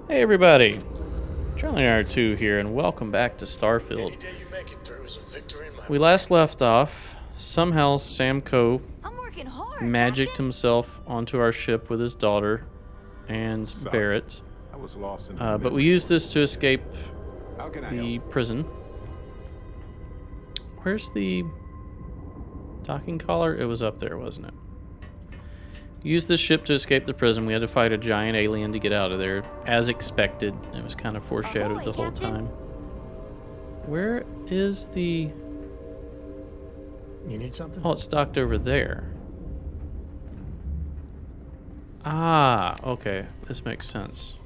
Hey everybody, Charlie902 here, and welcome back to Starfield. We last left off. Somehow Sam Coe magicked himself onto our ship with his daughter and Barrett. I was lost in but we used this to escape the prison. Where's the docking collar? It was up there, wasn't it? Used this ship to escape the prison. We had to fight a giant alien to get out of there, as expected. It was kind of foreshadowed the whole time. Where is the... You need something? Oh, it's docked over there. Ah, okay. This makes sense.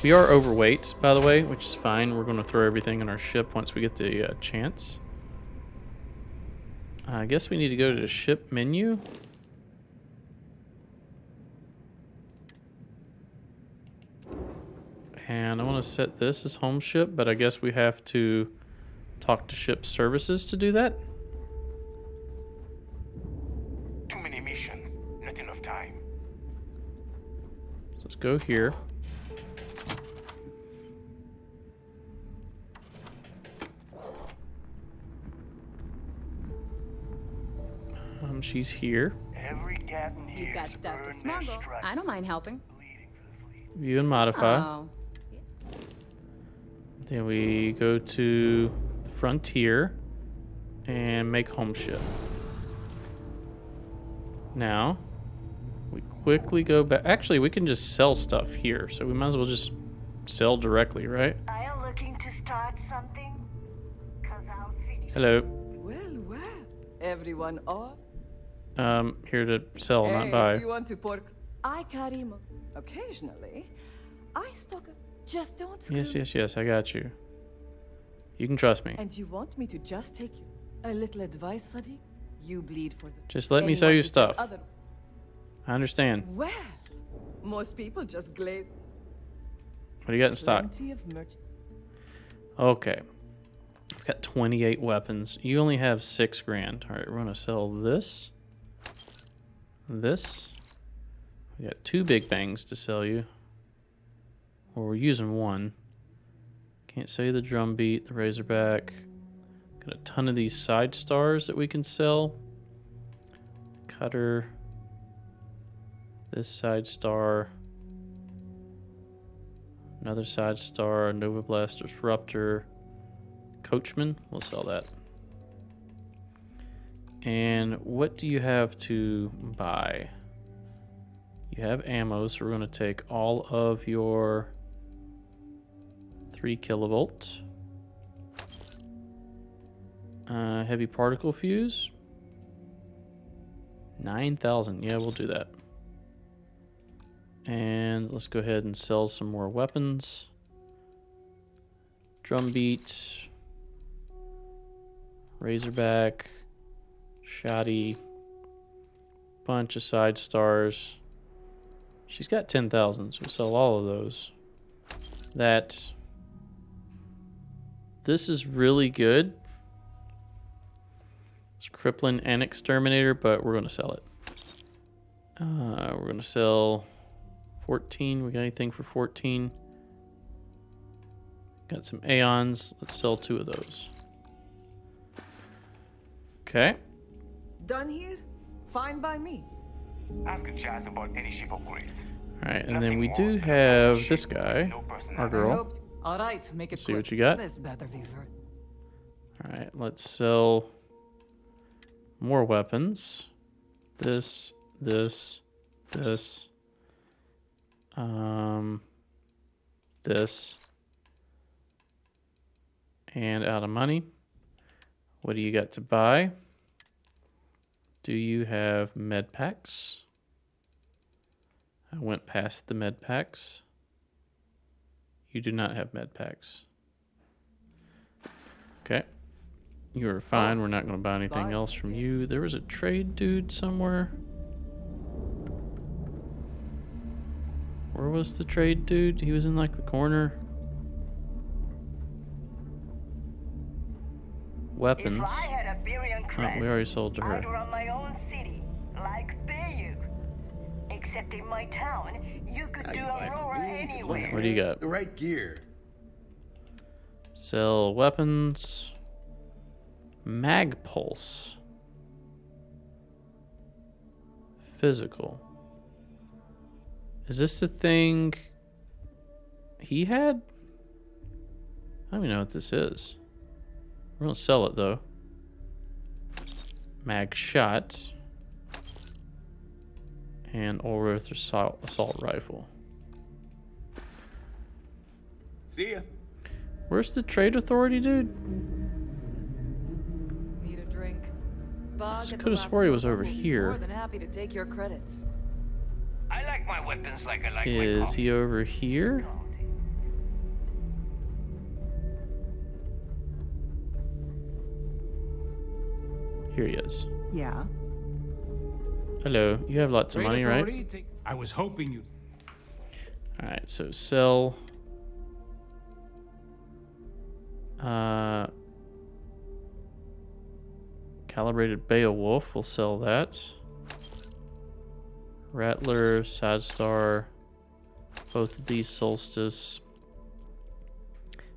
We are overweight, by the way, which is fine. We're going to throw everything in our ship once we get the chance. I guess we need to go to the ship menu. And I want to set this as home ship, but I guess we have to talk to ship services to do that. Too many missions, not enough time. So let's go here. She's here. Every captain here You've got has stuff to earned their smuggle. stripes. I don't mind helping. Bleeding for the fleet. View and modify. Oh. Then we go to the frontier and make home ship. Now, we quickly go back. Actually, we can just sell stuff here, so we might as well just sell directly, right? Are you looking to start something? 'Cause I'll finish. Hello. Well, everyone up? Here to sell, not Hey, buy. if you want to pork, I carry him occasionally. I stock a... Just don't screw. Yes, I got you. You can trust me. And you want me to just take a little advice, Sadiq? You bleed for the... Just let me sell you Anyone who says stuff. other- I understand. Well, most people just glaze. What do you got in stock? Plenty of merch. Okay. I've got 28 weapons. You only have 6 grand. All right, we're going to sell this. This. We got 2 big bangs to sell you. Well, we're using 1. Can't sell you the drum beat, the razorback. Got a ton of these side stars that we can sell. Cutter. This side star. Another side star. Nova Blast Disruptor. Coachman. We'll sell that. And what do you have to buy? You have ammo, so we're going to take all of your 3 kilovolt. Heavy particle fuse. 9,000. Yeah, we'll do that. And let's go ahead and sell some more weapons. Drum beat. Razorback. Shoddy. Bunch of side stars. She's got 10,000, so we'll sell all of those. This is really good. It's crippling and exterminator, but we're going to sell it. We're going to sell 14. We got anything for 14? Got some Aeons. Let's sell 2 of those. Okay. Done here? Fine by me. Ask Jazz about any ship upgrades. Alright, and then Nothing we more do than a have ship this with guy, no personality. our girl. All right, make it See quick. what you got. This better be very... Alright, let's sell more weapons. This. This. And out of money. What do you got to buy? Do you have med packs? I went past the med packs. You do not have med packs. Okay. You are fine. We're not going to buy anything else from you. There was a trade dude somewhere. Where was the trade dude? He was in like the corner. Weapons. If I had a billion Oh, crest, we already sold to I'd her. run my own city, like Bayou. Except dissecting my town. You could Now do you buy from Aurora me, you can look anywhere. What do you got? the right gear. Sell weapons. Mag pulse. Physical. Is this the thing he had? I don't even know what this is. We're gonna sell it though. Mag shot. And Ulrith assault rifle. See ya. Where's the trade authority, dude? Need a drink? Bug I at the could have last swore he was moment over will be here. More than happy to take your credits. I like my weapons like I like my Is coffee. he over here? Here he is. Yeah. Hello, you have lots of money, right? I was hoping you. Alright, so sell. Calibrated Beowulf, we'll sell that. Rattler, Sad Star, both of these Solstice.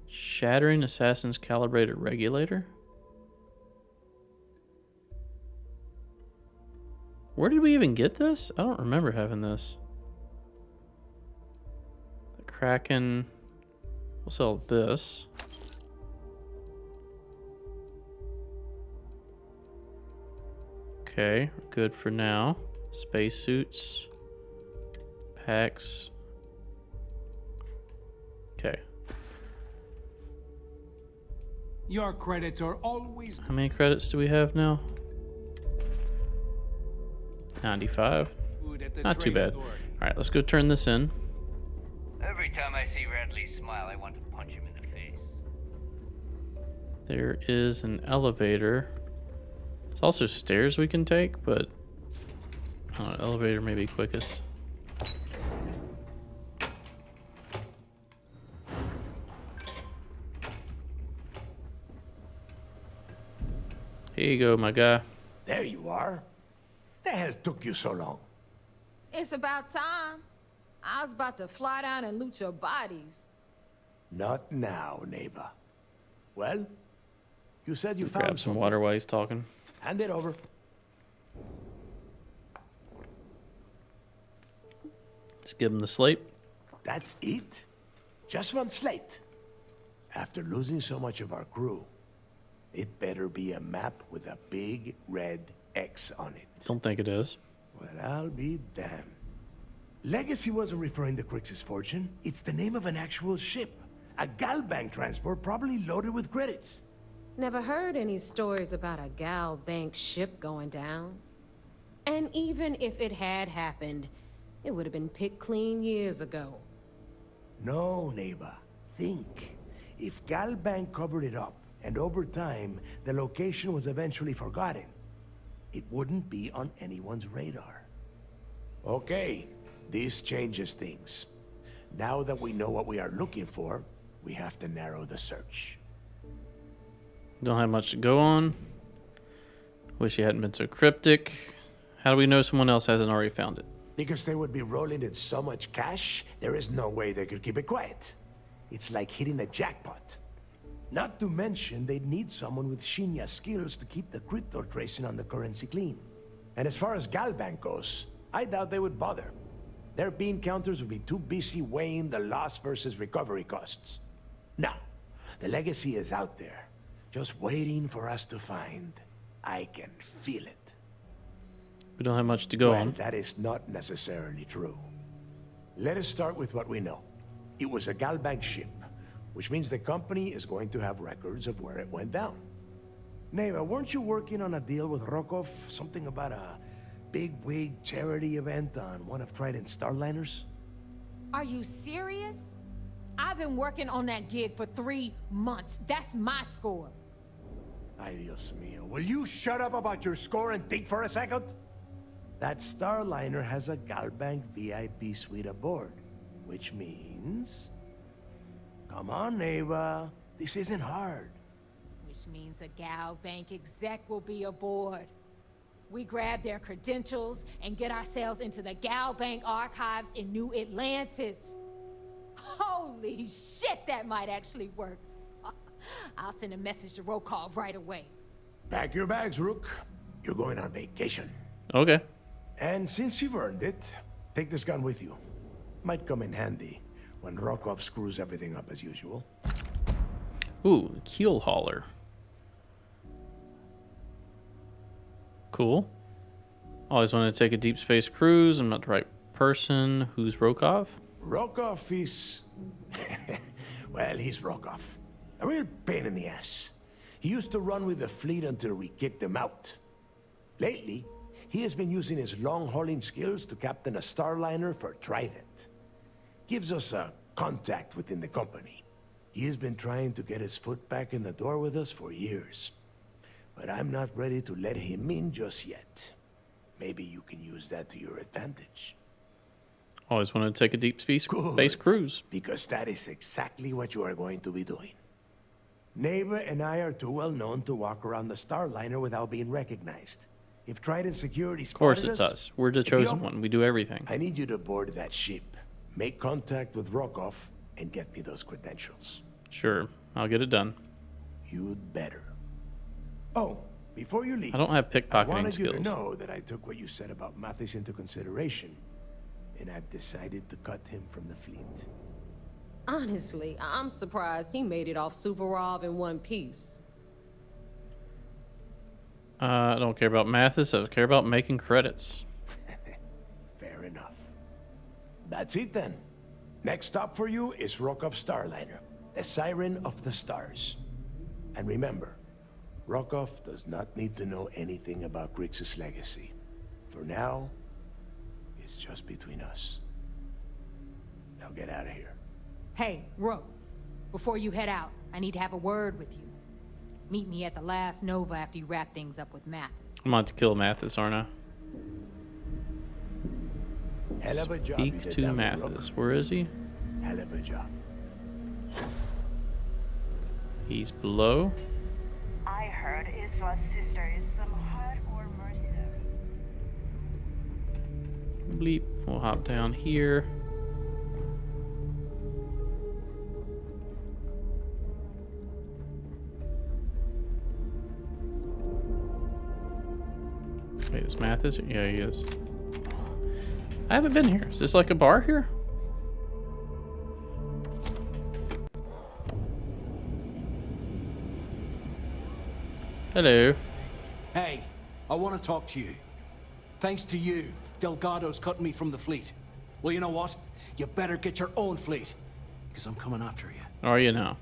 Shattering Assassin's Calibrated Regulator. Where did we even get this? I don't remember having this. The Kraken. We'll sell this. Okay, good for now. Spacesuits. Packs. Okay. Your credits are always How many credits do we have now? 95. good at the Not too trade bad. authority. Alright, let's go turn this in. Every time I see Radley smile, I want to punch him in the face. There is an elevator. There's also stairs we can take, but I don't know, elevator may be quickest. Here you go, my guy. There you are. The hell took you so long? It's about time. I was about to fly down and loot your bodies. Not now, neighbor. Well, you said you found Grab some something. water while he's talking. Hand it over. Let's give him the slate. That's it? Just one slate? After losing so much of our crew, it better be a map with a big red X on it. Don't think it is. Well, I'll be damned. Legacy wasn't referring to Crix's fortune. It's the name of an actual ship. A Galbank transport probably loaded with credits. Never heard any stories about a Gal Bank ship going down. And even if it had happened, it would have been picked clean years ago. No, neighbor. Think. If Galbank covered it up, and over time, the location was eventually forgotten, it wouldn't be on anyone's radar. Okay, this changes things. Now that we know what we are looking for, we have to narrow the search. Don't have much to go on. Wish you hadn't been so cryptic. How do we know someone else hasn't already found it? Because they would be rolling in so much cash, there is no way they could keep it quiet. It's like hitting a jackpot. Not to mention, they'd need someone with Shinya skills to keep the crypto tracing on the currency clean. And as far as Galbank goes, I doubt they would bother. Their bean counters would be too busy weighing the loss versus recovery costs. Now, the legacy is out there, just waiting for us to find. I can feel it. We don't have much to go Well, on. that is not necessarily true. Let us start with what we know. It was a Galbank ship, which means the company is going to have records of where it went down. Neva, weren't you working on a deal with Rokov? Something about a big-wig charity event on one of Trident's Starliners? Are you serious? I've been working on that gig for 3 months. That's my score. Ay, Dios mío. Will you shut up about your score and think for a second? That Starliner has a Galbank VIP suite aboard, which means... Come on, Neva. This isn't hard. Which means a Gal Bank exec will be aboard. We grab their credentials and get ourselves into the Gal Bank archives in New Atlantis. Holy shit, that might actually work. I'll send a message to Rokov right away. Pack your bags, Rook. You're going on vacation. Okay. And since you've earned it, take this gun with you. Might come in handy when Rokov screws everything up as usual. Ooh, keel hauler. Cool. Always wanted to take a deep space cruise. I'm not the right person. Who's Rokov? Rokov is... well, he's Rokov. A real pain in the ass. He used to run with the fleet until we kicked him out. Lately, he has been using his long-hauling skills to captain a starliner for Trident. Gives us a contact within the company. He has been trying to get his foot back in the door with us for years. But I'm not ready to let him in just yet. Maybe you can use that to your advantage. Always wanted to take a deep space Good, cruise. because that is exactly what you are going to be doing. Neighbor and I are too well known to walk around the Starliner without being recognized. If Trident Security Of course spotted it's us. We're the it'd be chosen over. one. We do everything. I need you to board that ship, make contact with Rokov, and get me those credentials. Sure. I'll get it done. You'd better. Oh, before you leave, I don't have I pickpocketing wanted you to skills. know that I took what you said about Mathis into consideration, and I've decided to cut him from the fleet. Honestly, I'm surprised he made it off Suvorov in one piece. I don't care about Mathis. I care about making credits. Fair enough. That's it then. Next stop for you is Rokov Starliner, the Siren of the Stars. And remember, Rokov does not need to know anything about Grixis' legacy. For now, it's just between us. Now get out of here. Hey, Ro, before you head out, I need to have a word with you. Meet me at the last Nova after you wrap things up with Mathis. I'm about to kill Mathis, aren't I? Hell of a job you Speak did to down there, Mathis. Rook. Where is he? Hell of a job. He's below. I heard Iswa's sister is some hardcore mercenary. Bleep. We'll hop down here. Wait, is Mathis? Yeah, he is. I haven't been here. Is this like a bar here? Hello. Hey, I want to talk to you. Thanks to you, Delgado's cutting me from the fleet. Well, you know what? You better get your own fleet, because I'm coming after you. Are you now?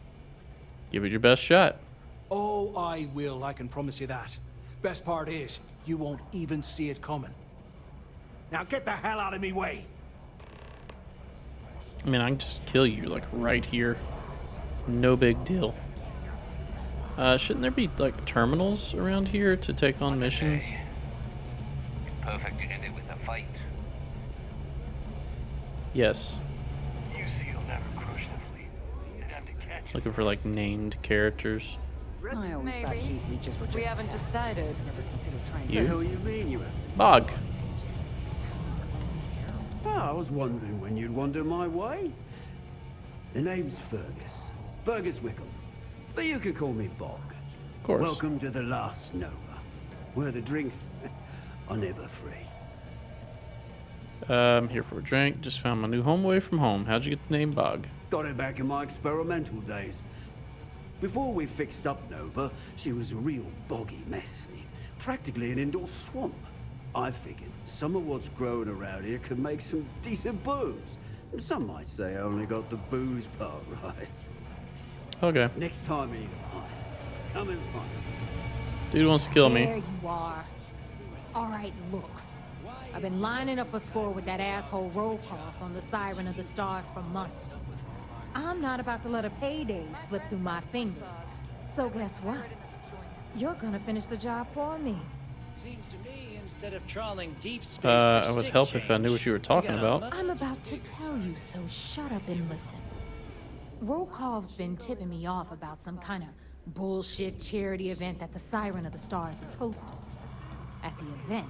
Give it your best shot. Oh, I will, I can promise you that. Best part is, you won't even see it coming. Now get the hell out of me way! I mean, I can just kill you, like, right here. No big deal. Shouldn't there be, like, terminals around here to take on missions? Perfected it with a fight. Yes. You see, you'll never crush the fleet. You'd have to catch Looking for, like, named characters. I always thought Maybe. heat leeches were just We haven't decided. Never considered trying You? The hell you mean you haven't? Bog. Oh, I was wondering when you'd wander my way. The name's Fergus. Fergus Wickham. But you can call me Bog. Of course. Welcome to the last Nova, where the drinks are never free. Here for a drink. Just found my new home away from home. How'd you get the name Bog? Got it back in my experimental days. Before we fixed up Nova, she was a real boggy mess. Practically an indoor swamp. I figured some of what's growing around here could make some decent booze. Some might say I only got the booze part right. Okay. Next time you need a pint, come and find me. Dude wants to kill There me. you are. All right, look. I've been lining up a score with that asshole Rokov on the Siren of the Stars for months. I'm not about to let a payday slip through my fingers. So guess what? You're gonna finish the job for me. Seems to me, instead of trawling deep space It would help if I knew what you were talking about. I'm about to tell you, so shut up and listen. Rokov's been tipping me off about some kind of bullshit charity event that the Siren of the Stars is hosting. At the event,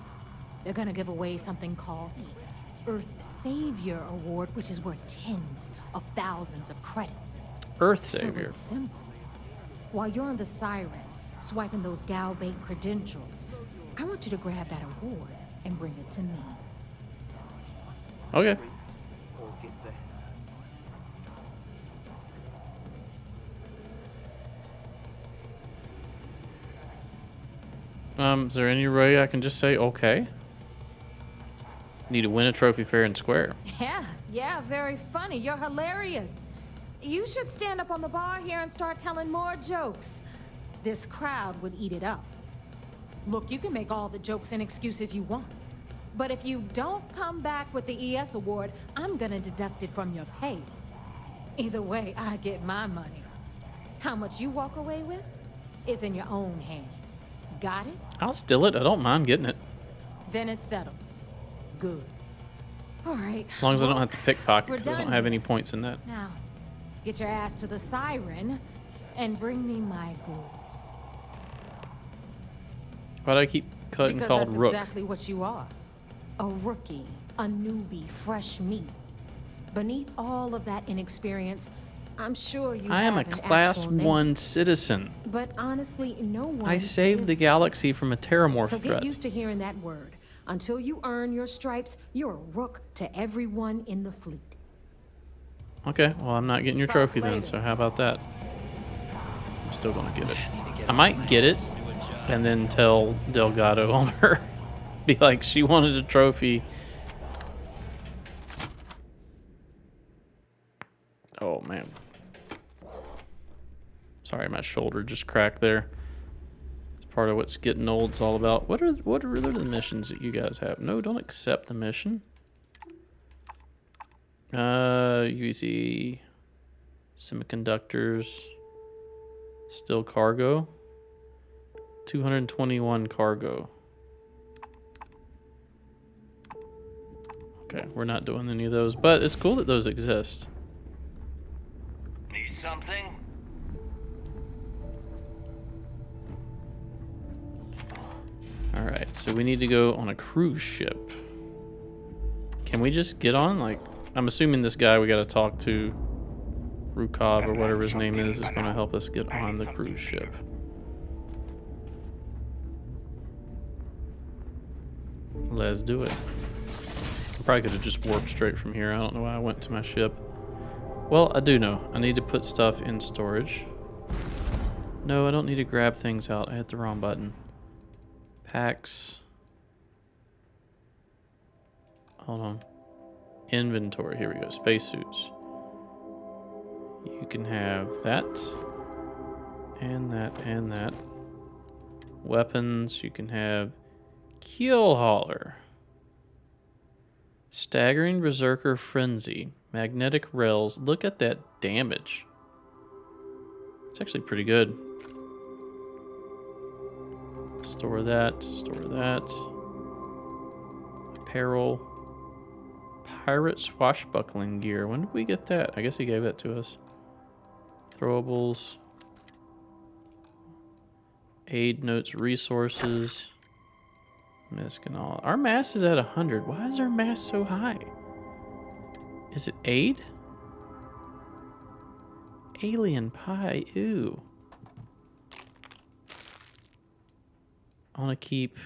they're gonna give away something called the Earth Savior Award, which is worth tens of thousands of credits. Earth So Savior. it's simple. While you're on the Siren, swiping those gal bait credentials, I want you to grab that award and bring it to me. Okay. Or get the Is there any way I can just say okay? Need to win a trophy fair and square. Yeah, very funny. You're hilarious. You should stand up on the bar here and start telling more jokes. This crowd would eat it up. Look, you can make all the jokes and excuses you want. But if you don't come back with the ES award, I'm gonna deduct it from your pay. Either way, I get my money. How much you walk away with is in your own hands. Got it? I'll steal it. I don't mind getting it. Then it's settled. Good. All right. As long as I don't have to pickpocket, we're because I don't done have here. any points in that. Now, get your ass to the Siren and bring me my goods. Why do I keep cutting Because called that's Rook? exactly what you are. A rookie, a newbie, fresh meat. Beneath all of that inexperience, I'm sure you I am a have an class actual name. 1 citizen. But honestly, no one I saved the gives- galaxy from a terramorph So threat. get used to hearing that word. Until you earn your stripes, you're a rook to everyone in the fleet. Okay, well, I'm not getting your Talk trophy then, later. so how about that? I'm still gonna get it. I might get it and then tell Delgado on her. Be like, she wanted a trophy. Oh, man. Sorry, my shoulder just cracked there. It's part of what's getting old's all about. What are the missions that you guys have? No, don't accept the mission. UEC, semiconductors, still cargo, 221 cargo. Okay, we're not doing any of those, but it's cool that those exist. Need something? All right, so we need to go on a cruise ship. Can we just get on? Like, I'm assuming this guy we got to talk to, Rukov or whatever his name is going to help us get on the cruise ship. Let's do it. I probably could have just warped straight from here. I don't know why I went to my ship. Well, I do know. I need to put stuff in storage. No, I don't need to grab things out. I hit the wrong button. Packs. Hold on. Inventory. Here we go. Spacesuits. You can have that. And that. And that. Weapons. You can have Keel Hauler. Staggering Berserker Frenzy. Magnetic Rails. Look at that damage. It's actually pretty good. Store that. Store that. Apparel. Pirate Swashbuckling Gear. When did we get that? I guess he gave that to us. Throwables. Aid Notes Resources. Miscanol. Our mass is at 100. Why is our mass so high? Is it aid? Alien pie. Ew. I want to keep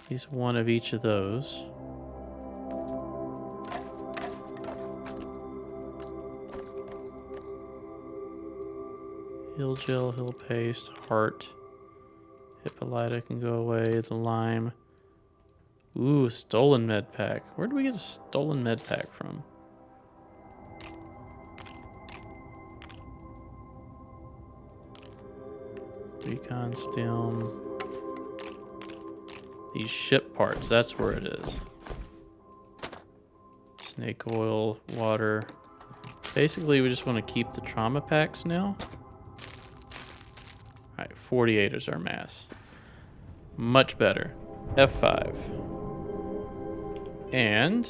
at least one of each of those. Hill gel, hill paste, heart. Hippolyta can go away. The lime. Ooh, stolen med pack. Where do we get a stolen med pack from? Recon stem. These ship parts, that's where it is. Snake oil, water. Basically, we just want to keep the trauma packs now. Alright, 48 is our mass. Much better. F5. And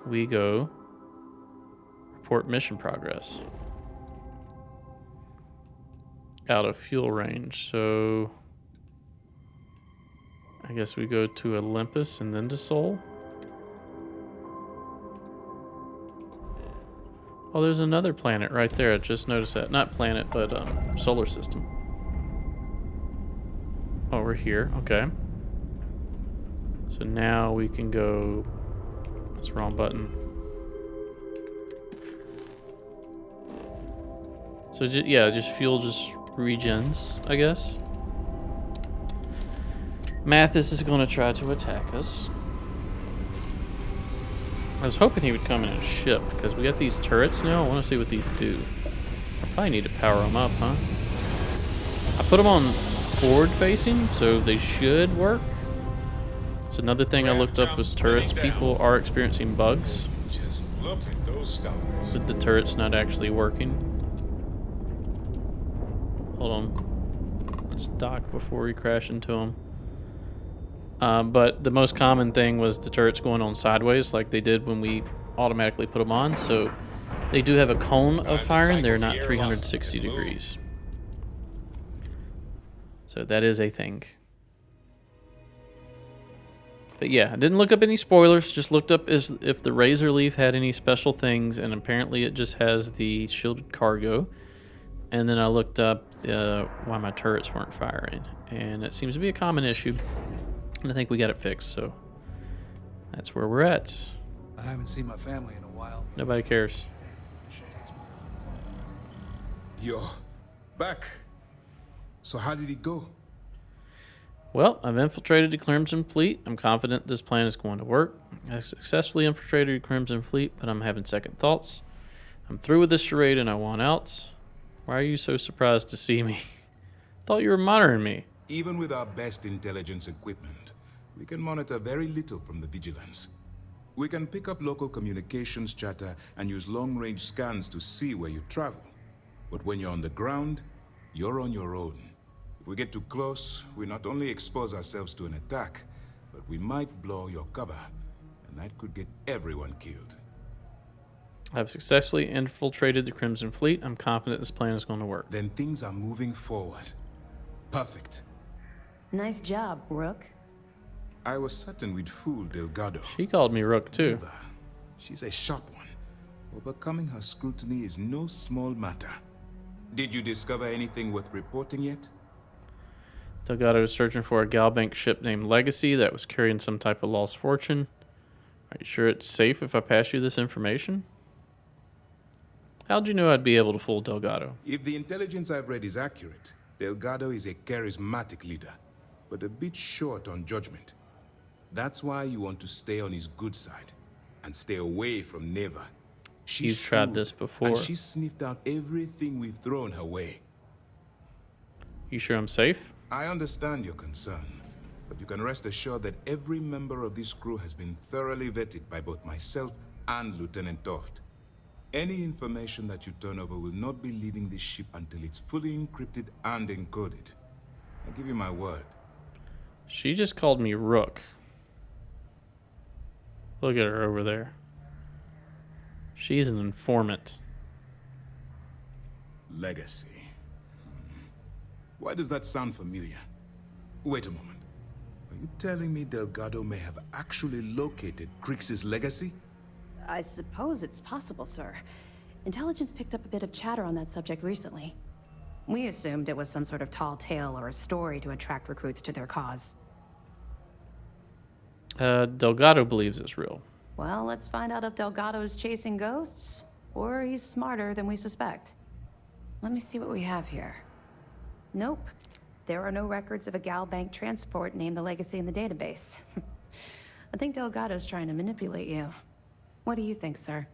we go report mission progress. Out of fuel range, so I guess we go to Olympus and then to Sol. Oh, there's another planet right there. I just noticed that. Not planet, but solar system. Oh, we're here. Okay. So now we can go... That's the wrong button. So yeah, just fuel just regens, I guess. Mathis is going to try to attack us. I was hoping he would come in a ship, because we got these turrets now. I want to see what these do. I probably need to power them up, huh? I put them on forward facing, so they should work. So another thing I looked up was turrets. People are experiencing bugs. Just look at those stars. With the turrets not actually working. Hold on. Let's dock before we crash into them. But the most common thing was the turrets going on sideways like they did when we automatically put them on. So they do have a cone of firing. They're not 360 degrees. So that is a thing. But yeah, I didn't look up any spoilers. Just looked up if the Razor Leaf had any special things. And apparently it just has the shielded cargo. And then I looked up why my turrets weren't firing. And it seems to be a common issue. And I think we got it fixed, so that's where we're at. I haven't seen my family in a while. Nobody cares. You're back. So how did it go? Well, I've infiltrated the Crimson Fleet. I'm confident this plan is going to work. I successfully infiltrated the Crimson Fleet, but I'm having second thoughts. I'm through with this charade and I want out. Why are you so surprised to see me? Thought you were monitoring me. Even with our best intelligence equipment, we can monitor very little from the vigilance. We can pick up local communications chatter and use long-range scans to see where you travel. But when you're on the ground, you're on your own. If we get too close, we not only expose ourselves to an attack, but we might blow your cover, and that could get everyone killed. I've successfully infiltrated the Crimson Fleet. I'm confident this plan is going to work. Then things are moving forward. Perfect. Nice job, Rook. I was certain we'd fool Delgado. She called me Rook, too. Eva, she's a sharp one. Overcoming her scrutiny is no small matter. Did you discover anything worth reporting yet? Delgado is searching for a Galbank ship named Legacy that was carrying some type of lost fortune. Are you sure it's safe if I pass you this information? How'd you know I'd be able to fool Delgado? If the intelligence I've read is accurate, Delgado is a charismatic leader, but a bit short on judgment. That's why you want to stay on his good side and stay away from Neva. She's tried this before. And she sniffed out everything we've thrown her way. You sure I'm safe? I understand your concern, but you can rest assured that every member of this crew has been thoroughly vetted by both myself and Lieutenant Toft. Any information that you turn over will not be leaving this ship until it's fully encrypted and encoded. I give you my word. She just called me Rook. Look at her over there. She's an informant. Legacy. Why does that sound familiar? Wait a moment. Are you telling me Delgado may have actually located Crix's legacy? I suppose it's possible, sir. Intelligence picked up a bit of chatter on that subject recently. We assumed it was some sort of tall tale or a story to attract recruits to their cause. Delgado believes it's real. Well, let's find out if Delgado's chasing ghosts, or he's smarter than we suspect. Let me see what we have here. Nope. There are no records of a Galbank transport named the Legacy in the database. I think Delgado's trying to manipulate you. What do you think, sir?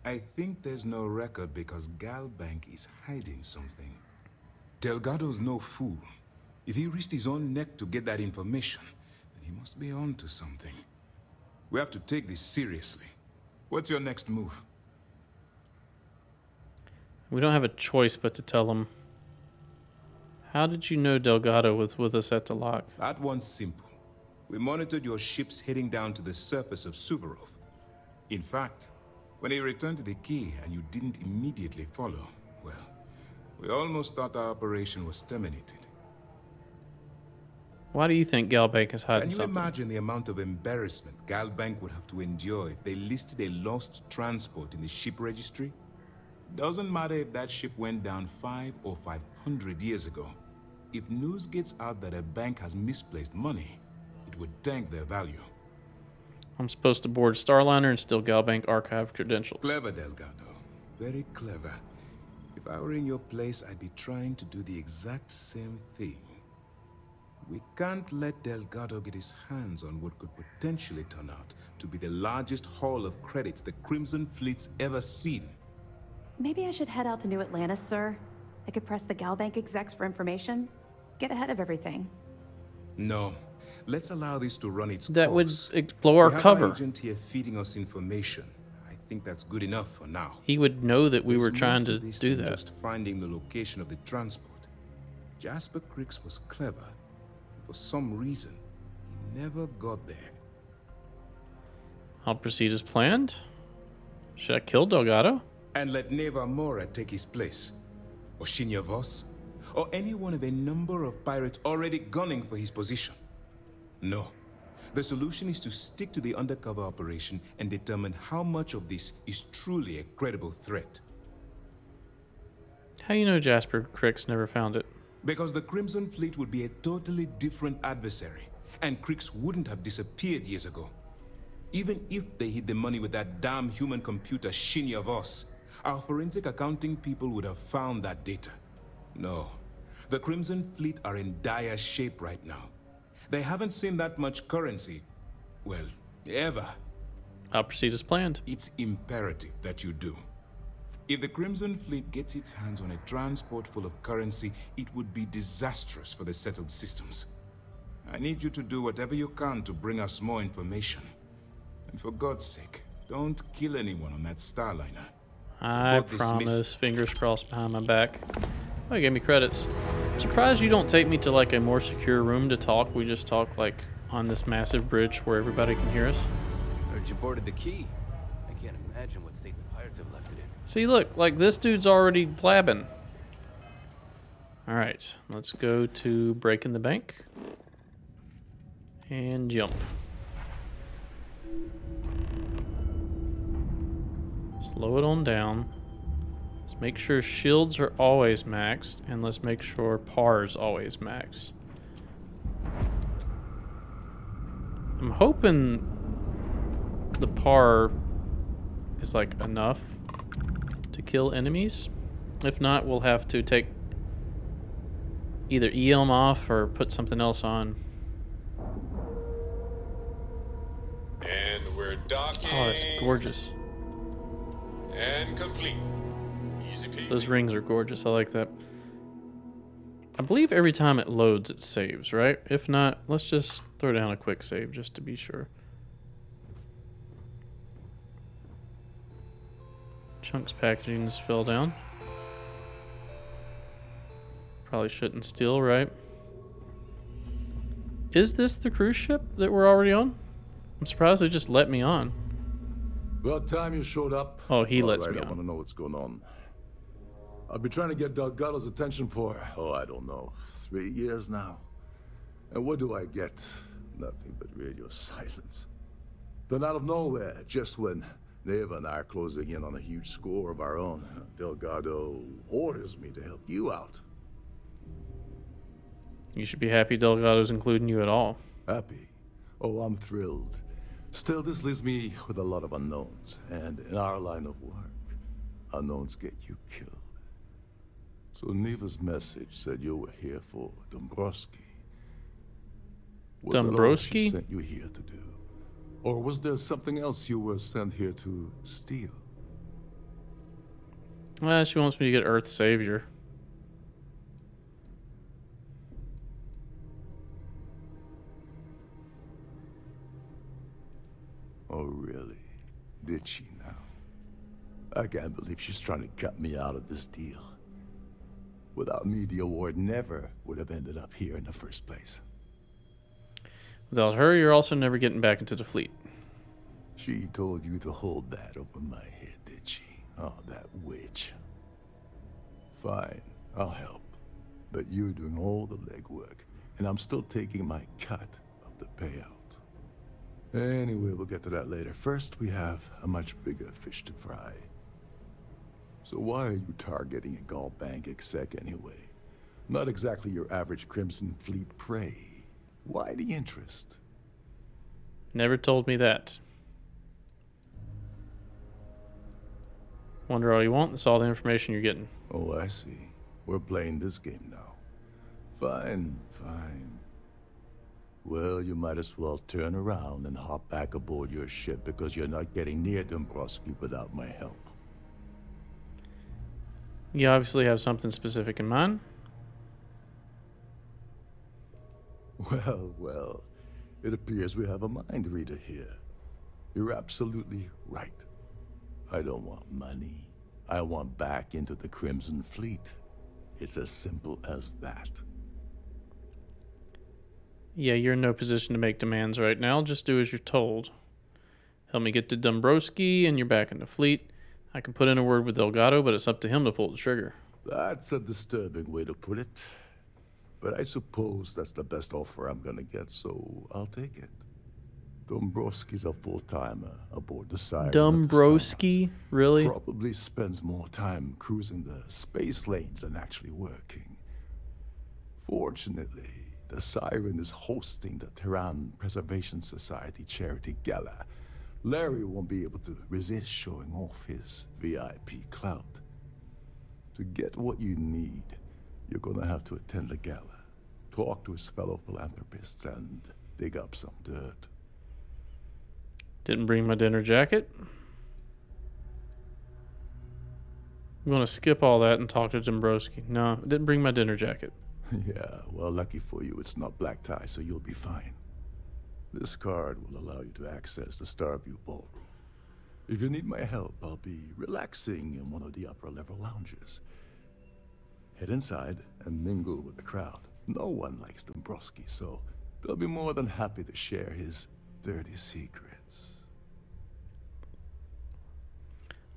I think there's no record because Galbank is hiding something. Delgado's no fool. If he risked his own neck to get that information, then he must be on to something. We have to take this seriously. What's your next move? We don't have a choice but to tell him. How did you know Delgado was with us at the lock? That one's simple. We monitored your ships heading down to the surface of Suvorov. In fact, when he returned to the key and you didn't immediately follow, well, we almost thought our operation was terminated. Why do you think Galbank is hiding Can you something? imagine the amount of embarrassment Galbank would have to endure if they listed a lost transport in the ship registry? Doesn't matter if that ship went down 5 or 500 years ago. If news gets out that a bank has misplaced money, it would tank their value. I'm supposed to board Starliner and steal Galbank archive credentials. Clever, Delgado. Very clever. If I were in your place, I'd be trying to do the exact same thing. We can't let Delgado get his hands on what could potentially turn out to be the largest haul of credits the Crimson Fleet's ever seen. Maybe I should head out to New Atlantis, sir. I could press the Galbank execs for information. Get ahead of everything. No. Let's allow this to run its That would course. blow our We have cover. an agent here feeding us information. I think that's good enough for now. He would know that we There's were trying more to this do than that. Just finding the location of the transport. Jasper Cricks was clever. For some reason, he never got there. I'll proceed as planned. Should I kill Delgado? And let Neva Mora take his place. Or Shinya Voss. Or any one of a number of pirates already gunning for his position. No. The solution is to stick to the undercover operation and determine how much of this is truly a credible threat. How do you know Jasper Cricks never found it? Because the Crimson Fleet would be a totally different adversary, and Cricks wouldn't have disappeared years ago. Even if they hid the money with that damn human computer Shinya Voss, our forensic accounting people would have found that data. No. The Crimson Fleet are in dire shape right now. They haven't seen that much currency, well, ever. I'll proceed as planned. It's imperative that you do. If the Crimson Fleet gets its hands on a transport full of currency, it would be disastrous for the settled systems. I need you to do whatever you can to bring us more information. And for God's sake, don't kill anyone on that Starliner. I Both promise. dismissed. Fingers crossed behind my back. Oh, he gave me credits. I'm surprised you don't take me to like a more secure room to talk. We just talk like on this massive bridge where everybody can hear us. Heard you boarded the key. I can't imagine what state the pirates have left it in. See, look, like this dude's already blabbing. All right, let's go to breaking the bank and jump. Slow it on down. Let's make sure shields are always maxed, and let's make sure PAR's always maxed. I'm hoping the PAR is like enough to kill enemies. If not, we'll have to take either EM off or put something else on. And we're docking. Oh, that's gorgeous. And complete. Easy peasy. Those rings are gorgeous. I like that. I believe every time it loads, it saves, right? If not, let's just throw down a quick save just to be sure. Chunks packaging just fell down. Probably shouldn't steal, right? Is this the cruise ship that we're already on? I'm surprised they just let me on. About time you showed up. Oh, he lets All me right, I on. want to know what's going on. I've been trying to get Delgado's attention for, I don't know, 3 years now. And what do I get? Nothing but radio silence. Then out of nowhere, just when Neva and I are closing in on a huge score of our own, Delgado orders me to help you out. You should be happy Delgado's including you at all. Happy? Oh, I'm thrilled. Still, this leaves me with a lot of unknowns. And in our line of work, unknowns get you killed. So Neva's message said you were here for Dombrowski. Was that all she Dombrowski? sent you here to do? Or was there something else you were sent here to steal? Well, she wants me to get Earth Savior. Oh, really? Did she now? I can't believe she's trying to cut me out of this deal. Without me, the award never would have ended up here in the first place. Without her, you're also never getting back into the fleet. She told you to hold that over my head, did she? Oh, that witch. Fine, I'll help. But you're doing all the legwork. and I'm still taking my cut of the payout. Anyway, we'll get to that later. First, we have a much bigger fish to fry. So why are you targeting a Gall Bank exec anyway? Not exactly your average Crimson Fleet prey. Why the interest? Never told me that. Wonder all you want. That's all the information you're getting. Oh, I see. We're playing this game now. Fine, fine. Well, you might as well turn around and hop back aboard your ship because you're not getting near Dombrowski without my help. You obviously have something specific in mind. Well, well. It appears we have a mind reader here. You're absolutely right. I don't want money. I want back into the Crimson Fleet. It's as simple as that. Yeah, you're in no position to make demands right now. Just do as you're told. Help me get to Dombrowski and you're back in the fleet. I can put in a word with Delgado, but it's up to him to pull the trigger. That's a disturbing way to put it. But I suppose that's the best offer I'm gonna get, so I'll take it. Dombrowski's a full-timer aboard the Siren. Dombrowski? Really? Probably spends more time cruising the space lanes than actually working. Fortunately, the Siren is hosting the Tehran Preservation Society charity gala. Larry won't be able to resist showing off his VIP clout. To get what you need, you're gonna have to attend the gala, talk to his fellow philanthropists, and dig up some dirt. Didn't bring my dinner jacket. I'm going to skip all that and talk to Dombrowski. No, I didn't bring my dinner jacket. Yeah, well, lucky for you, it's not black tie, so you'll be fine. This card will allow you to access the Starview Ballroom. If you need my help, I'll be relaxing in one of the upper-level lounges. Head inside and mingle with the crowd. No one likes Dombrowski, so they'll be more than happy to share his dirty secrets.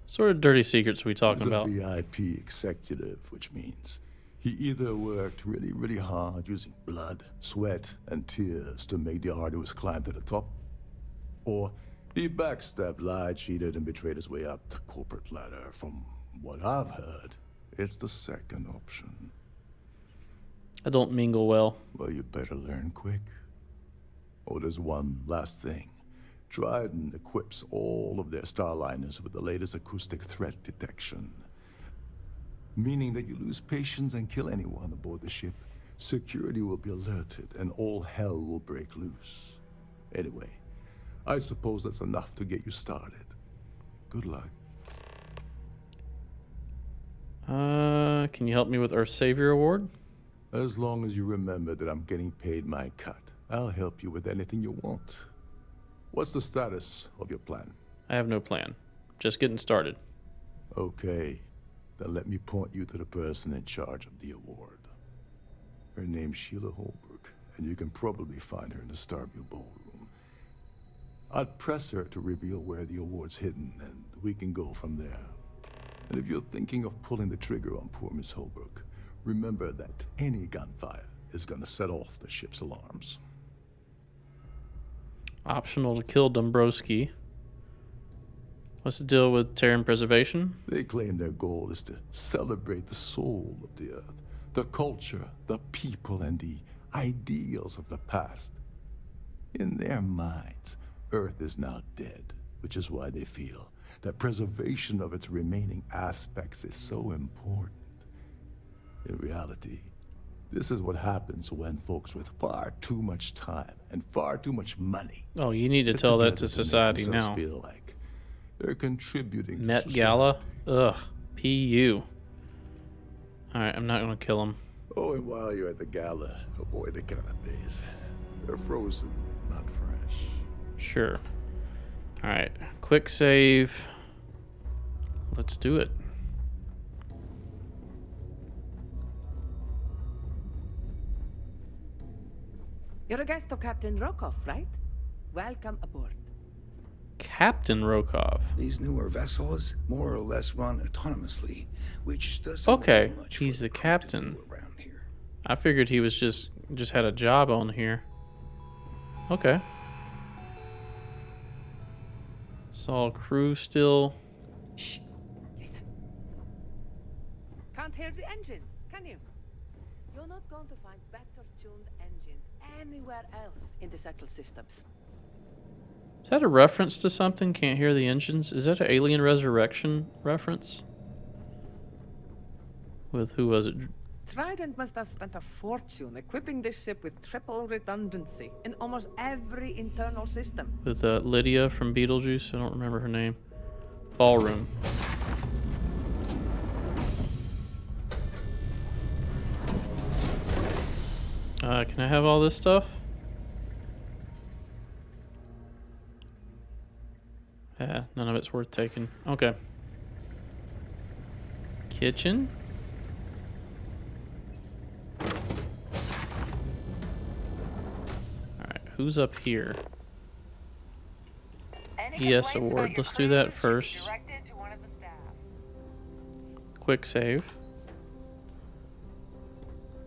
Sort of dirty secrets are we talking He's about? a VIP executive, which means he either worked really, really hard using blood, sweat, and tears to make the arduous climb to the top, or he backstabbed, lied, cheated, and betrayed his way up the corporate ladder. From what I've heard, it's the second option. I don't mingle well. Well, you better learn quick. Oh, there's one last thing. Trident equips all of their starliners with the latest acoustic threat detection. Meaning that you lose patience and kill anyone aboard the ship, security will be alerted and all hell will break loose. Anyway, I suppose that's enough to get you started. Good luck. Can you help me with Earth Savior Award? As long as you remember that I'm getting paid my cut, I'll help you with anything you want. What's the status of your plan? I have no plan. Just getting started. Okay. Then let me point you to the person in charge of the award. Her name's Sheila Holbrook, and you can probably find her in the Starview Ballroom. I'd press her to reveal where the award's hidden, and we can go from there. And if you're thinking of pulling the trigger on poor Miss Holbrook, remember that any gunfire is gonna set off the ship's alarms. Optional to kill Dombrowski. What's the deal with Terran Preservation? They claim their goal is to celebrate the soul of the Earth, the culture, the people, and the ideals of the past. In their minds, Earth is now dead, which is why they feel that preservation of its remaining aspects is so important. In reality, this is what happens when folks with far too much time and far too much money. Oh, you need to tell that to society now. Feel like they're contributing. Met Gala? Ugh. PU. Alright, I'm not gonna kill him. Oh, and while you're at the gala, avoid the canapes. They're frozen, not fresh. Sure. Alright, quick save. Let's do it. You're a guest of Captain Rokov, right? Welcome aboard. Captain Rokov. These newer vessels more or less run autonomously, which doesn't Okay, do much he's for the captain. I figured he was just just had a job on here. Okay. Saw crew still. Shh. Listen. Can't hear the engines, can you? You're not going to find better tuned engines anywhere else in the Settle systems. Is that a reference to something? Can't hear the engines? Is that an Alien Resurrection reference? With who was it? Trident must have spent a fortune equipping this ship with triple redundancy in almost every internal system. With Lydia from Beetlejuice. I don't remember her name. Ballroom. Can I have all this stuff? Yeah, none of it's worth taking. Okay. Kitchen. Alright, who's up here? ES award. Let's do that first. Quick save.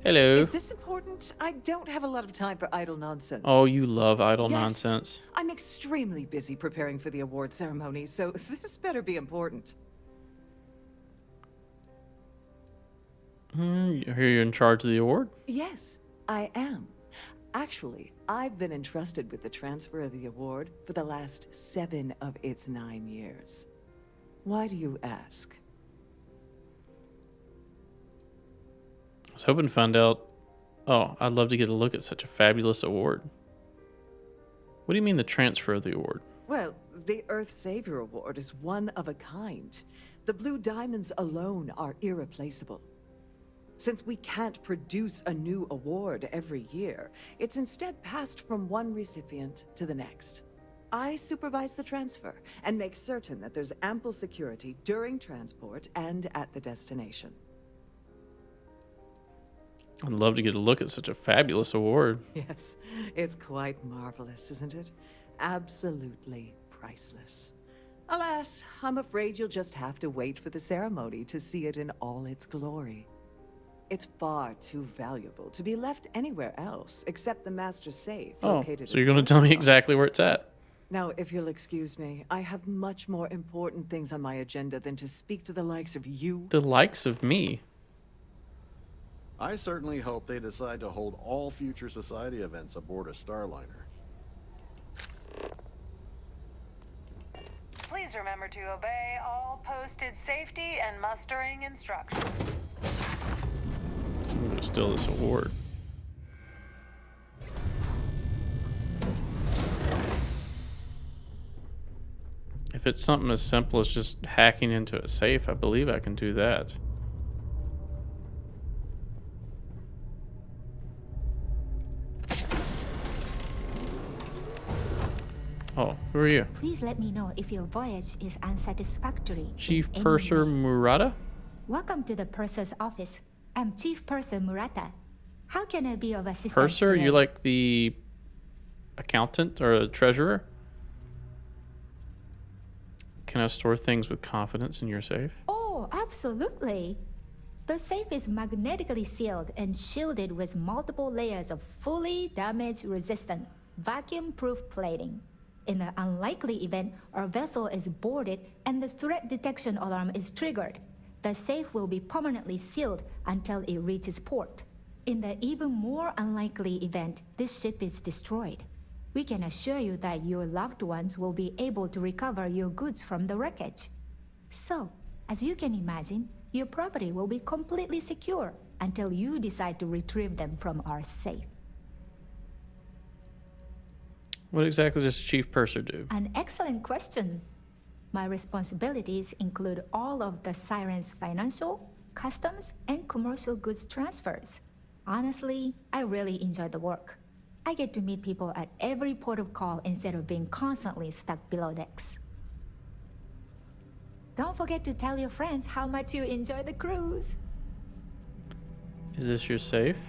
Hello. Is this important? I don't have a lot of time for idle nonsense. Oh, you love idle Yes. nonsense. I'm extremely busy preparing for the award ceremony, so this better be important. You're in charge of the award? Yes, I am. Actually, I've been entrusted with the transfer of the award for the last 7 of its 9 years. Why do you ask? I was hoping to find out. Oh, I'd love to get a look at such a fabulous award. What do you mean the transfer of the award? Well, the Earth Savior Award is one of a kind. The blue diamonds alone are irreplaceable. Since we can't produce a new award every year, it's instead passed from one recipient to the next. I supervise the transfer and make certain that there's ample security during transport and at the destination. I'd love to get a look at such a fabulous award. Yes, it's quite marvelous, isn't it? Absolutely priceless. Alas, I'm afraid you'll just have to wait for the ceremony to see it in all its glory. It's far too valuable to be left anywhere else except the master safe located so you're going to tell me exactly where it's at? Now, if you'll excuse me, I have much more important things on my agenda than to speak to the likes of you. The likes of me? I certainly hope they decide to hold all future society events aboard a Starliner. Please remember to obey all posted safety and mustering instructions. Ooh, still this award. If it's something as simple as just hacking into a safe, I believe I can do that. Oh, who are you? Please let me know if your voyage is unsatisfactory. Chief Purser Murata? Welcome to the Purser's office. I'm Chief Purser Murata. How can I be of assistance Purser? today? You like the accountant or treasurer? Can I store things with confidence in your safe? Oh, absolutely. The safe is magnetically sealed and shielded with multiple layers of fully damage-resistant, vacuum-proof plating. In the unlikely event our vessel is boarded and the threat detection alarm is triggered, the safe will be permanently sealed until it reaches port. In the even more unlikely event this ship is destroyed, we can assure you that your loved ones will be able to recover your goods from the wreckage. So, as you can imagine, your property will be completely secure until you decide to retrieve them from our safe. What exactly does Chief Purser do? An excellent question. My responsibilities include all of the Siren's financial, customs, and commercial goods transfers. Honestly, I really enjoy the work. I get to meet people at every port of call instead of being constantly stuck below decks. Don't forget to tell your friends how much you enjoy the cruise. Is this your safe?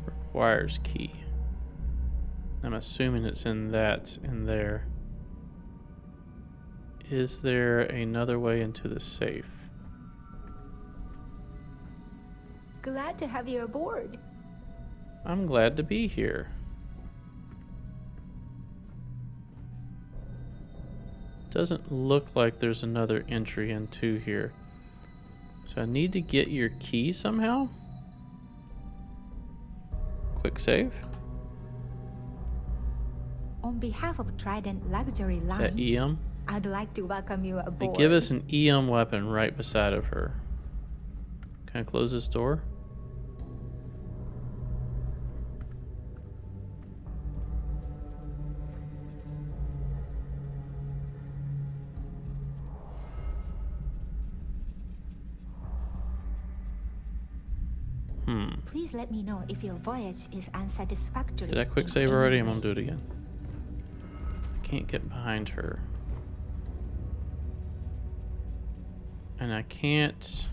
Requires key. I'm assuming it's in there. Is there another way into the safe? Glad to have you aboard. I'm glad to be here. Doesn't look like there's another entry into here. So I need to get your key somehow. Quick save. On behalf of Trident Luxury Is Lines, that EM? I'd like to welcome you They aboard. give us an EM weapon right beside of her. Can I close this door? Please let me know if your voyage is unsatisfactory. Did I quick save already? I'm gonna do it again. I can't get behind her. And I can't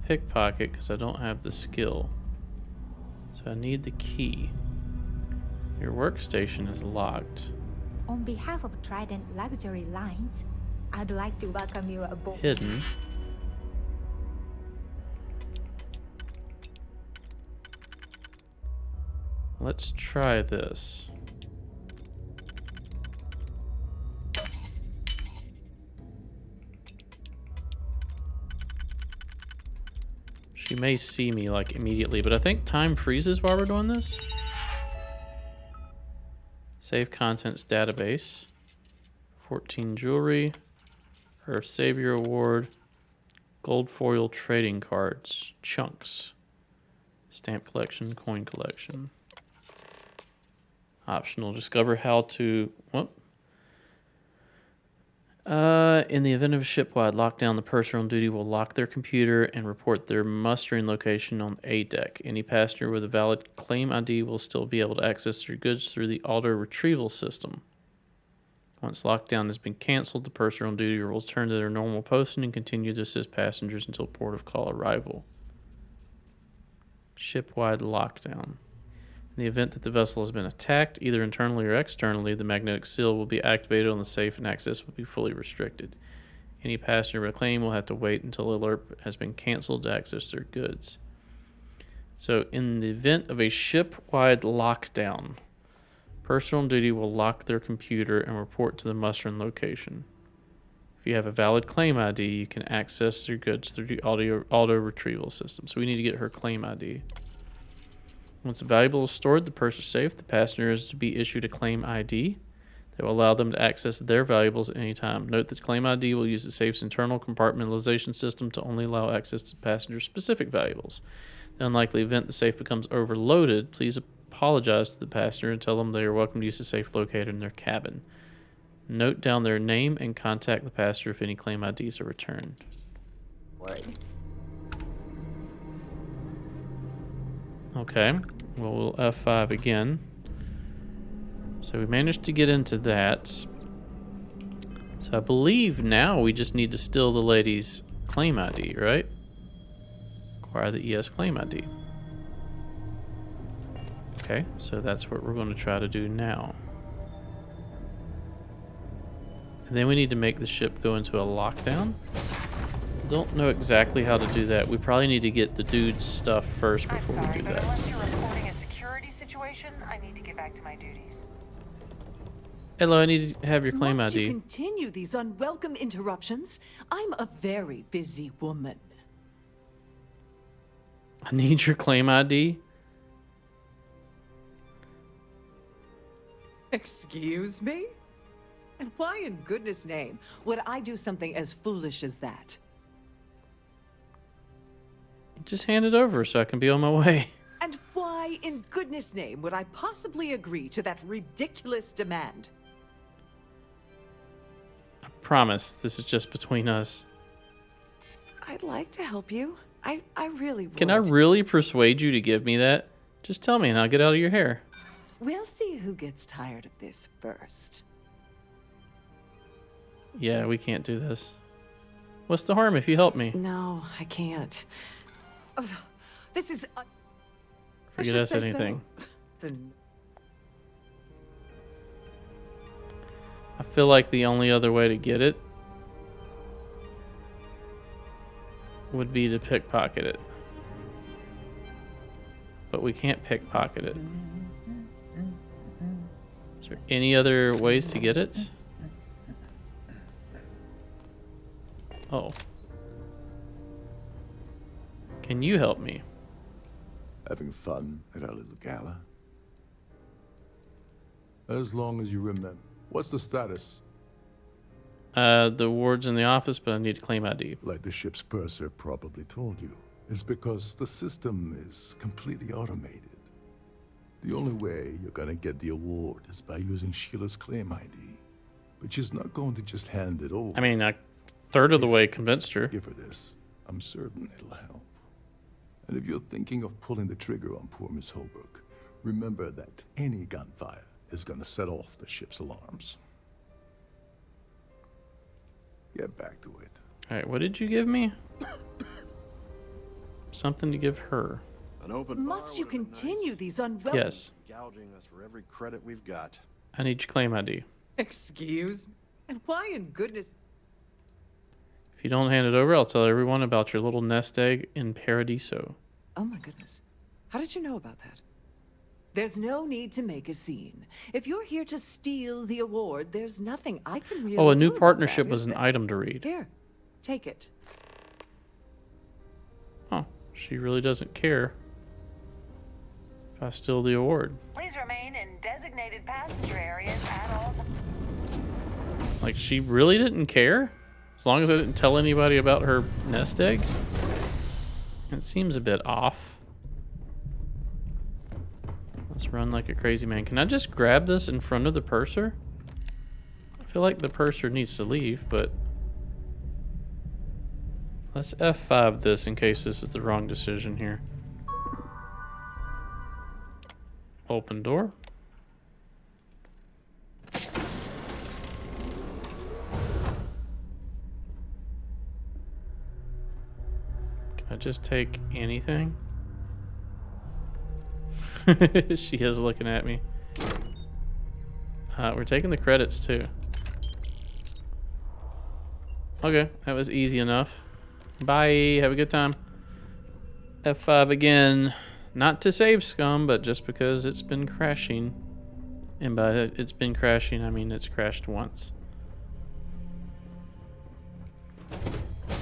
pickpocket because I don't have the skill. So I need the key. Your workstation is locked. On behalf of Trident Luxury Lines, I'd like to welcome you aboard. Hidden. Let's try this. She may see me like immediately, but I think time freezes while we're doing this. Save contents database. 14 jewelry. Earth Savior Award. Gold foil trading cards. Chunks. Stamp collection, coin collection. Optional. Discover how to... What? In the event of a ship-wide lockdown, the purser on duty will lock their computer and report their mustering location on A deck. Any passenger with a valid claim ID will still be able to access their goods through the auto-retrieval system. Once lockdown has been canceled, the purser on duty will return to their normal posting and continue to assist passengers until port of call arrival. Ship-wide lockdown. In the event that the vessel has been attacked, either internally or externally, the magnetic seal will be activated on the safe and access will be fully restricted. Any passenger with a claim will have to wait until alert has been canceled to access their goods. So in the event of a ship-wide lockdown, purser on duty will lock their computer and report to the mustering location. If you have a valid claim ID, you can access your goods through the auto-retrieval system. So we need to get her claim ID. Once the valuable is stored, the purser safe, the passenger is to be issued a claim ID that will allow them to access their valuables at any time. Note that claim ID will use the safe's internal compartmentalization system to only allow access to passenger specific valuables. In the unlikely event the safe becomes overloaded, please apologize to the passenger and tell them they are welcome to use the safe located in their cabin. Note down their name and contact the passenger if any claim IDs are returned. Word. Okay, well, we'll F5 again. So we managed to get into that. So I believe now we just need to steal the lady's claim ID, right? Acquire the ES claim ID. Okay, so that's what we're going to try to do now. And then we need to make the ship go into a lockdown. Don't know exactly how to do that. We probably need to get the dude's stuff first before we do that. Unless you're reporting a security situation, I need to get back to my duties. Hello, I need to have your claim Must ID. you continue these unwelcome interruptions? I'm a very busy woman. I need your claim ID. Excuse me? And why in goodness name would I do something as foolish as that? Just hand it over so I can be on my way. And why in goodness name would I possibly agree to that ridiculous demand? I promise this is just between us. I'd like to help you. I really would. Can I really persuade you to give me that? Just tell me and I'll get out of your hair. We'll see who gets tired of this first. Yeah, we can't do this. What's the harm if you help me? No, I can't. This is... Forget us anything. I feel like the only other way to get it would be to pickpocket it. but we can't pickpocket it. Is there any other ways to get it? Oh. Can you help me? Having fun at our little gala? As long as you remember. What's the status? The ward's in the office, but I need to claim ID. Like the ship's purser probably told you. It's because the system is completely automated. The only way you're gonna get the award is by using Sheila's claim ID. But she's not going to just hand it over. I mean, a third of the way convinced her. Give her this. I'm certain it'll help. And if you're thinking of pulling the trigger on poor Miss Holbrook, remember that any gunfire is gonna set off the ship's alarms. Get back to it. Alright, what did you give me? Something to give her. An open Must you continue these unwelcome... Yes. Gouging us for every credit we've got. I need your claim ID. Excuse? And why in goodness... If you don't hand it over, I'll tell everyone about your little nest egg in Paradiso. Oh my goodness. How did you know about that? There's no need to make a scene. If you're here to steal the award, there's nothing I can really Oh, a new do about partnership that, was is an there? item to read. Here, take it. Oh, she really doesn't care if I steal the award. Please remain in designated passenger areas at all times. Like, she really didn't care? As long as I didn't tell anybody about her nest egg? It seems a bit off. Let's run like a crazy man. Can I just grab this in front of the purser? I feel like the purser needs to leave, but... Let's F5 this in case this is the wrong decision here. Open door. Can I just take anything? She is looking at me. We're taking the credits too. Okay, that was easy enough. Bye, have a good time. F5 again. Not to save scum, but just because it's been crashing. And by it's been crashing, I mean it's crashed once.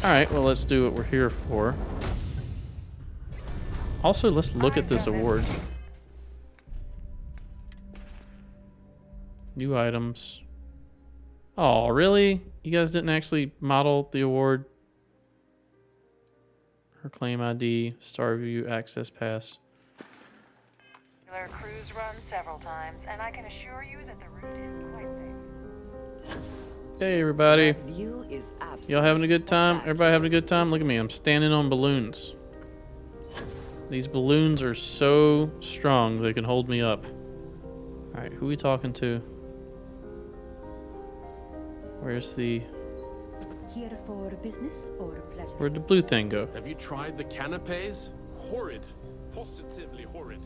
Alright, well let's do what we're here for. Also, let's look at this award. New items. Oh, really? You guys didn't actually model the award? Her claim ID, Starview Access Pass. Cruise run several times, and I can assure you that the route is quite safe. Hey, everybody. View is Y'all having a good time? Everybody having a good time? Look at me. I'm standing on balloons. These balloons are so strong they can hold me up. All right, who are we talking to? Where's the... Here for business or pleasure? Where'd the blue thing go? Have you tried the canapes? Horrid. Positively horrid.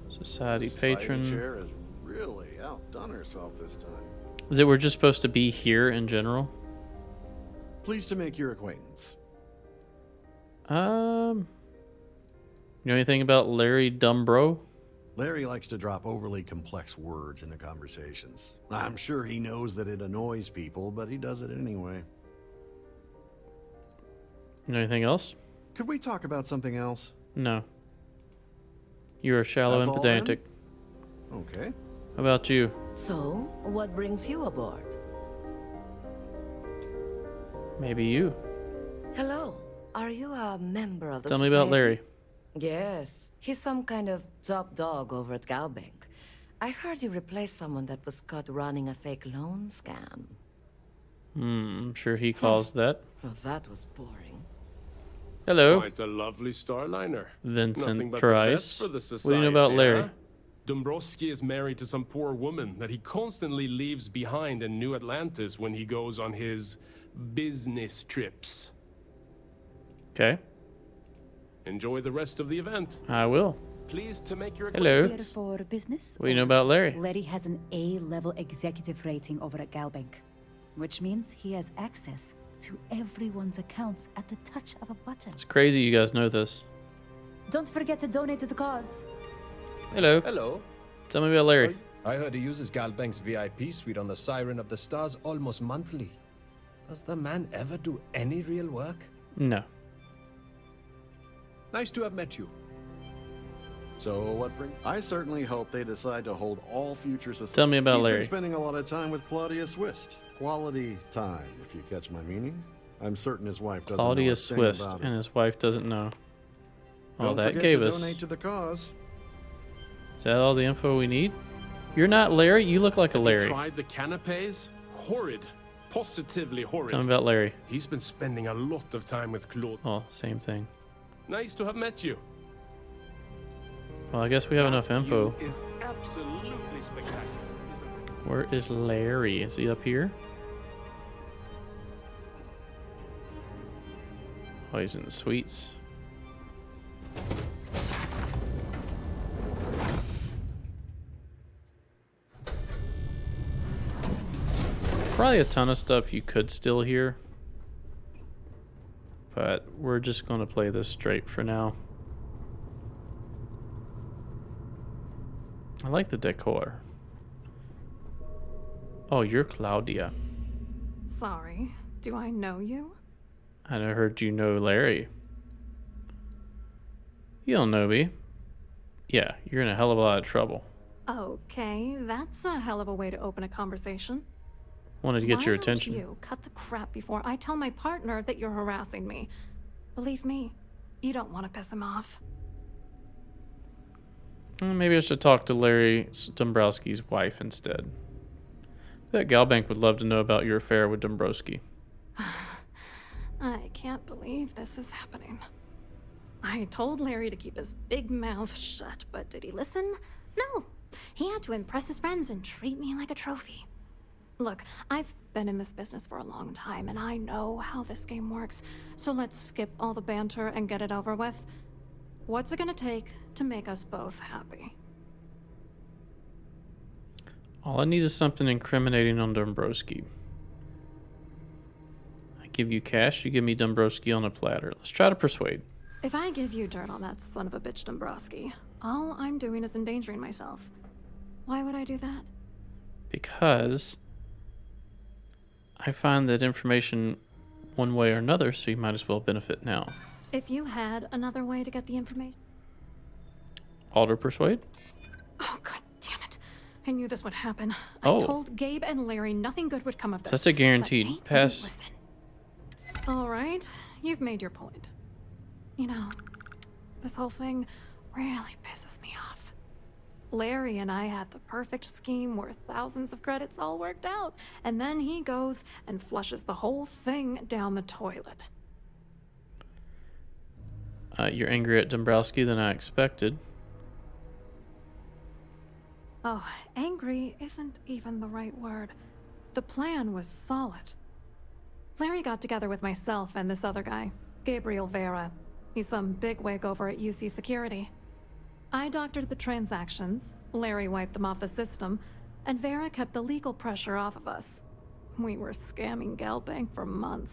Society Society patron. chair has really outdone herself this time. Is it we're just supposed to be here in general? Pleased to make your acquaintance. You know anything about Larry Dumbro? Larry likes to drop overly complex words into conversations. I'm sure he knows that it annoys people, but he does it anyway. You know anything else? Could we talk about something else? No. You are shallow That's and all then? pedantic. Okay. How about you? So, what brings you aboard? Maybe you. Hello. Are you a member of the Tell me about society? Larry. Yes. He's some kind of top dog over at Galbank. I heard you replaced someone that was caught running a fake loan scam. I'm sure he caused that. Well, that was boring. Hello. Quite a lovely starliner. Vincent Nothing but Price. the best for the What do you know about society, Larry? huh? Dombrowski is married to some poor woman that he constantly leaves behind in New Atlantis when he goes on his business trips. Okay. Enjoy the rest of the event. I will. Pleased to make your Hello. acquaintance. Here for business? What do you know about Larry? Larry has an A-level executive rating over at Galbank, which means he has access to everyone's accounts at the touch of a button. It's crazy you guys know this. Don't forget to donate to the cause. Hello. Hello. Tell me about Larry. I heard he uses Galbank's VIP suite on the Siren of the Stars almost monthly. Does the man ever do any real work? No. Nice to have met you. So what bring? I certainly hope they decide to hold all future societies. Tell me about He's Larry. been spending a lot of time with Claudia Swist. Quality time, if you catch my meaning. I'm certain his wife doesn't Claudia know a thing Swist, about it. and his wife doesn't know. Well, Don't that forget gave to us. donate to the cause. Is that all the info we need? You're not Larry. You look like a Have you Larry. tried the canapes? Horrid. Positively horrid. Tell me about Larry. He's been spending a lot of time with Claude. Oh, same thing. Nice to have met you. Well, I guess we have enough info. View is absolutely spectacular, isn't it? Where is Larry? Is he up here? Oh, he's in the suites. Probably a ton of stuff you could still hear, but we're just going to play this straight for now. I like the decor. Oh, you're Claudia. Sorry, do I know you? I heard you know Larry. You don't know me. Yeah, you're in a hell of a lot of trouble. Okay, that's a hell of a way to open a conversation. Wanted to get Why your don't attention. you cut the crap before I tell my partner that you're harassing me? Believe me, you don't want to piss him off. Maybe I should talk to Larry Dombrowski's wife instead. I bet Galbank would love to know about your affair with Dombrowski. I can't believe this is happening. I told Larry to keep his big mouth shut, but did he listen? No. He had to impress his friends and treat me like a trophy. Look, I've been in this business for a long time, and I know how this game works. So let's skip all the banter and get it over with. What's it gonna take to make us both happy? All I need is something incriminating on Dombrowski. I give you cash, you give me Dombrowski on a platter. Let's try to persuade. If I give you dirt on that son of a bitch Dombrowski, all I'm doing is endangering myself. Why would I do that? Because I find that information one way or another, so you might as well benefit now. If you had another way to get the information... Alter persuade? Oh, god damn it. I knew this would happen. Oh. I told Gabe and Larry nothing good would come of this. So that's a guaranteed but they pass. didn't listen. All right, you've made your point. You know, this whole thing really pisses me off. Larry and I had the perfect scheme worth thousands of credits all worked out, and then he goes and flushes the whole thing down the toilet. You're angrier at Dombrowski than I expected. Oh, angry isn't even the right word. The plan was solid. Larry got together with myself and this other guy, Gabriel Vera. He's some bigwig over at UC Security. I doctored the transactions, Larry wiped them off the system, and Vera kept the legal pressure off of us. We were scamming Galbank for months.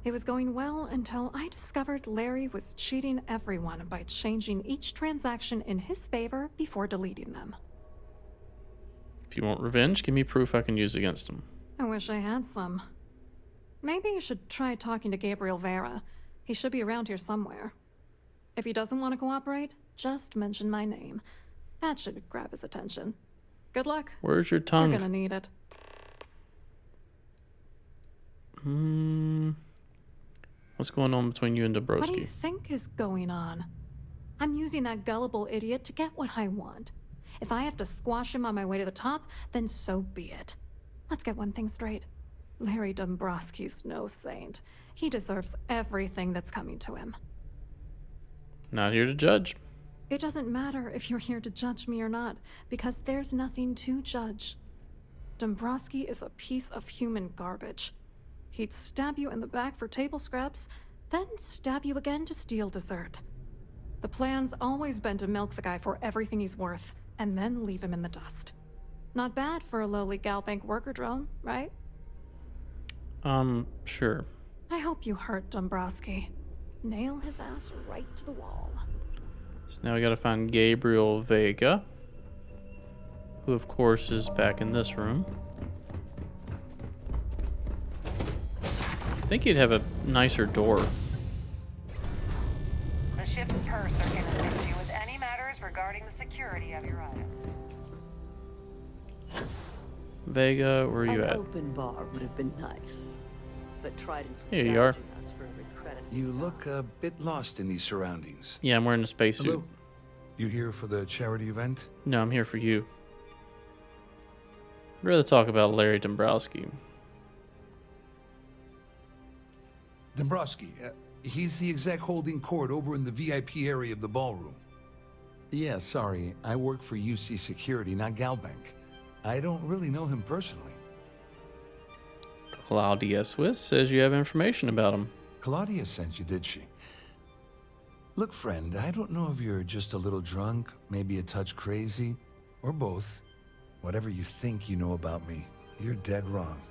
It was going well until I discovered Larry was cheating everyone by changing each transaction in his favor before deleting them. If you want revenge, give me proof I can use against him. I wish I had some. Maybe you should try talking to Gabriel Vera. He should be around here somewhere. If he doesn't want to cooperate, just mention my name. That should grab his attention. Good luck. Where's your tongue? You're gonna need it. What's going on between you and What do you Dombrowski? think is going on? I'm using that gullible idiot to get what I want. If I have to squash him on my way to the top, then so be it. Let's get one thing straight. Larry Dombrowski's no saint. He deserves everything that's coming to him. Not here to judge. It doesn't matter if you're here to judge me or not, because there's nothing to judge. Dombrowski is a piece of human garbage. He'd stab you in the back for table scraps, then stab you again to steal dessert. The plan's always been to milk the guy for everything he's worth, and then leave him in the dust. Not bad for a lowly Galbank worker drone, right? So now we gotta find Gabriel Vega, who of course is back in this room. I think you'd have a nicer door. The ship's purser can assist you with any matters regarding the security of your item. Vega, where are you An at? open bar would have been nice, but Trident's Here you are. gouging us for every credit. You look a bit lost in these surroundings. Yeah, I'm wearing a spacesuit. Hello. You here for the charity event? No, I'm here for you. I'd rather talk about Larry Dombrowski. Dombrowski, he's the exec holding court over in the VIP area of the ballroom. Yeah, sorry. I work for UC Security, not Galbank. I don't really know him personally. Claudia Swiss says you have information about him. Claudia sent you, did she? Look, friend, I don't know if you're just a little drunk, maybe a touch crazy, or both. Whatever you think you know about me, you're dead wrong.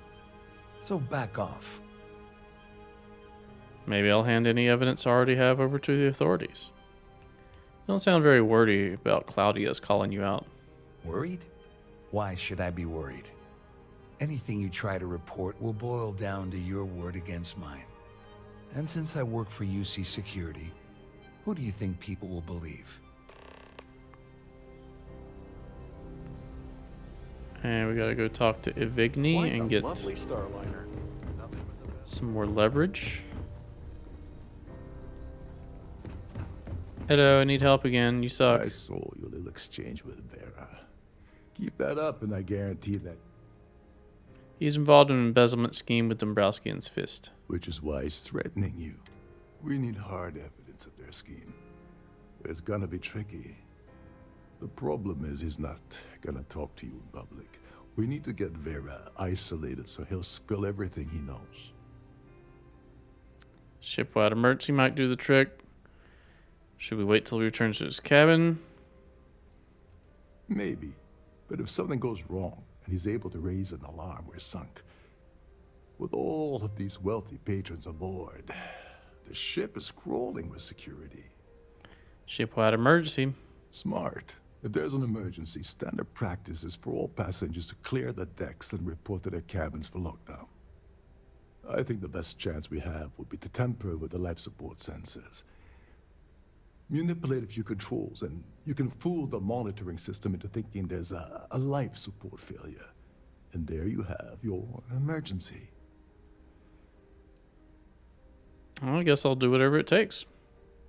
So back off. Maybe I'll hand any evidence I already have over to the authorities. You don't sound very wordy about Claudia's calling you out. Worried? Why should I be worried? Anything you try to report will boil down to your word against mine. And since I work for UC Security, who do you think people will believe? And we gotta go talk to Evigny and get lovely Starliner. some more leverage. Hello, I need help again. You suck. I saw your little exchange with Vera. Keep that up, and I guarantee that. He's involved in an embezzlement scheme with Dombrowski and his fist. Which is why he's threatening you. We need hard evidence of their scheme. It's gonna be tricky. The problem is he's not gonna talk to you in public. We need to get Vera isolated so he'll spill everything he knows. Shipwide emergency might do the trick. Should we wait till he returns to his cabin? Maybe. But if something goes wrong and he's able to raise an alarm, we're sunk. With all of these wealthy patrons aboard, the ship is crawling with security. Shipwide emergency. Smart. If there's an emergency, standard practice is for all passengers to clear the decks and report to their cabins for lockdown. I think the best chance we have would be to tamper with the life support sensors. Manipulate a few controls, and you can fool the monitoring system into thinking there's a life support failure. And there you have your emergency. Well, I guess I'll do whatever it takes.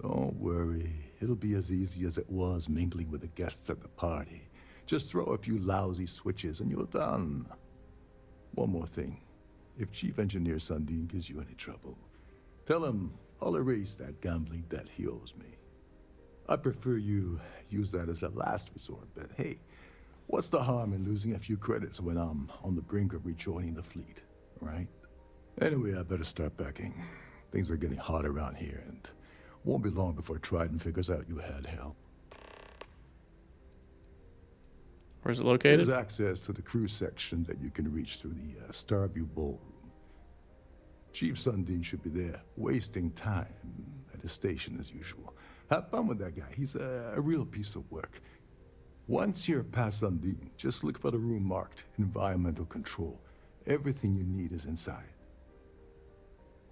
Don't worry. It'll be as easy as it was mingling with the guests at the party. Just throw a few lousy switches and you're done. One more thing. If Chief Engineer Sundin gives you any trouble, tell him I'll erase that gambling debt he owes me. I prefer you use that as a last resort, but hey, what's the harm in losing a few credits when I'm on the brink of rejoining the fleet, right? Anyway, I better start packing. Things are getting hot around here, and won't be long before Trident figures out you had help. Where's it located? There's access to the crew section that you can reach through the Starview Ballroom. Chief Sundin should be there, wasting time at his station as usual. Have fun with that guy. He's a real piece of work. Once you're past Sundin, just look for the room marked Environmental Control. Everything you need is inside.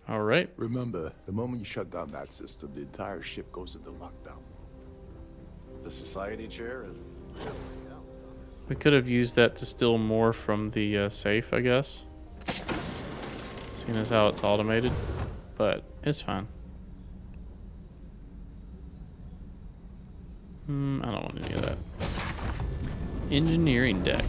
All right. Remember, the moment you shut down that system, the entire ship goes into lockdown. The society chair is... We could have used that to steal more from the safe, I guess. Seeing as how it's automated. But it's fine. I don't want any of that. Engineering deck.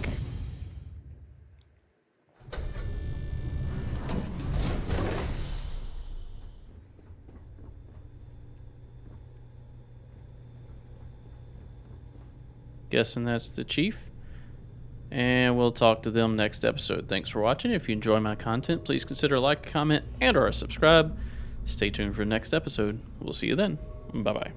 Guessing that's the chief. And we'll talk to them next episode. Thanks for watching. If you enjoy my content, please consider a like, comment, and or subscribe. Stay tuned for the next episode. We'll see you then. Bye-bye.